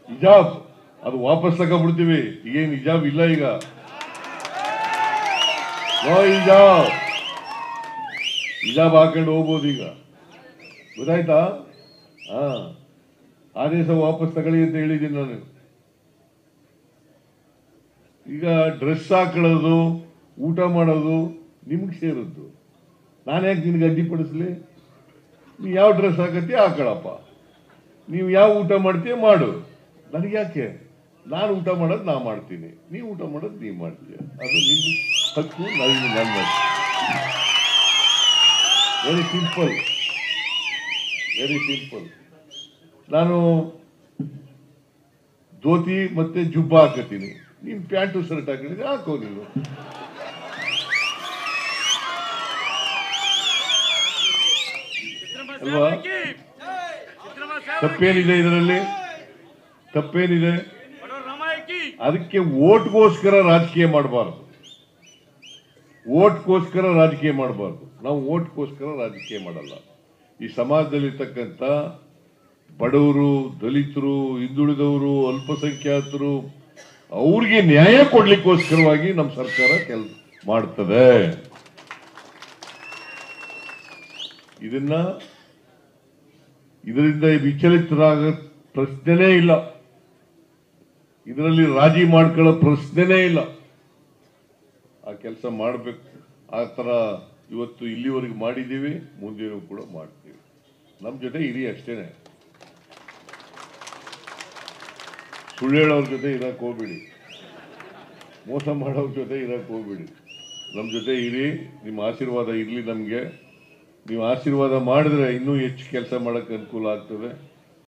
ಹಿಜಾಬ್ ಅದು ವಾಪಸ್ ತಗೊಂಡ್ಬಿಡ್ತೀವಿ. ಈಗೇನು ಹಿಜಾಬ್ ಇಲ್ಲ, ಈಗ ಹಿಜಾಬ್ ಹಿಜಾಬ್ ಹಾಕೊಂಡು ಹೋಗ್ಬೋದು ಈಗ. ಗೊತ್ತಾಯ್ತಾ? ಆದೇಶ ವಾಪಸ್ ತಗೊಳ್ಳಿ ಅಂತ ಹೇಳಿದ್ದೀನಿ ನಾನು. ಈಗ ಡ್ರೆಸ್ ಹಾಕೊಳ್ಳೋದು, ಊಟ ಮಾಡೋದು ನಿಮ್ಗೆ ಸೇರಿದ್ದು. ನಾನು ಯಾಕೆ ನಿನ್ಗೆ ಅಡ್ಡಿಪಡಿಸ್ಲಿ? ನೀವು ಯಾವ ಡ್ರೆಸ್ ಹಾಕತ್ತೀಯ ಹಾಕೊಳ್ಳಪ್ಪ, ನೀವು ಯಾವ ಊಟ ಮಾಡ್ತೀಯ ಮಾಡು, ನನಗೆ ಯಾಕೆ? ನಾನು ಊಟ ಮಾಡೋದು ನಾ ಮಾಡ್ತೀನಿ, ನೀವು ಊಟ ಮಾಡೋದು ನೀವು ಮಾಡ್ತೀಯ, ಅದು ನಿಮ್ಮ ಹಕ್ಕು, ನನ್ನ ವೆರಿ ಸಿಂಪಲ್, ವೆರಿ ಸಿಂಪಲ್. ನಾನು ಧೋತಿ ಮತ್ತೆ ಜುಬ್ಬ ಹಾಕತ್ತೀನಿ, ನೀನು ಪ್ಯಾಂಟು ಶರ್ಟ್ ಹಾಕಿದ್ರೆ ಹಾಕೋ ನೀನು. ಅಲ್ವಾ? ತಪ್ಪೇನಿದೆ ಇದರಲ್ಲಿ? ತಪ್ಪೇನಿದೆ? ಅದಕ್ಕೆ ಓಟ್ಗೋಸ್ಕರ ರಾಜಕೀಯ ಮಾಡಬಾರ್ದು, ಓಟ್ಗೋಸ್ಕರ ರಾಜಕೀಯ ಮಾಡಬಾರ್ದು. ನಾವು ಓಟ್ಗೋಸ್ಕರ ರಾಜಕೀಯ ಮಾಡಲ್ಲ. ಈ ಸಮಾಜದಲ್ಲಿರ್ತಕ್ಕಂಥ ಬಡವರು, ದಲಿತರು, ಹಿಂದುಳಿದವರು, ಅಲ್ಪಸಂಖ್ಯಾತರು ಅವ್ರಿಗೆ ನ್ಯಾಯ ಕೊಡ್ಲಿಕ್ಕೋಸ್ಕರವಾಗಿ ನಮ್ಮ ಸರ್ಕಾರ ಕೆಲಸ ಮಾಡ್ತದೆ. ಇದರಿಂದ ವಿಚಲಿತರಾಗ ಪ್ರಶ್ನೆನೇ ಇಲ್ಲ, ಇದರಲ್ಲಿ ರಾಜಿ ಮಾಡ್ಕೊಳ್ಳೋ ಪ್ರಶ್ನೆನೇ ಇಲ್ಲ. ಆ ಕೆಲಸ ಮಾಡಬೇಕು. ಆ ಥರ ಇವತ್ತು ಇಲ್ಲಿವರೆಗೆ ಮಾಡಿದ್ದೀವಿ, ಮುಂದೇನೂ ಕೂಡ ಮಾಡ್ತೀವಿ. ನಮ್ಮ ಜೊತೆ ಇರಿ ಅಷ್ಟೇನೆ, ಸುಳ್ಳು ಹೇಳೋರ ಜೊತೆ ಇರಕ್ಕೆ ಹೋಗ್ಬೇಡಿ, ಮೋಸ ಮಾಡೋರ ಜೊತೆ ಇರಕ್ಕೆ ಹೋಗ್ಬೇಡಿ. ನಮ್ಮ ಜೊತೆ ಇರಿ, ನಿಮ್ಮ ಆಶೀರ್ವಾದ ಇರಲಿ ನಮಗೆ. ನೀವು ಆಶೀರ್ವಾದ ಮಾಡಿದ್ರೆ ಇನ್ನೂ ಹೆಚ್ಚು ಕೆಲಸ ಮಾಡೋಕ್ಕೆ ಅನುಕೂಲ ಆಗ್ತದೆ.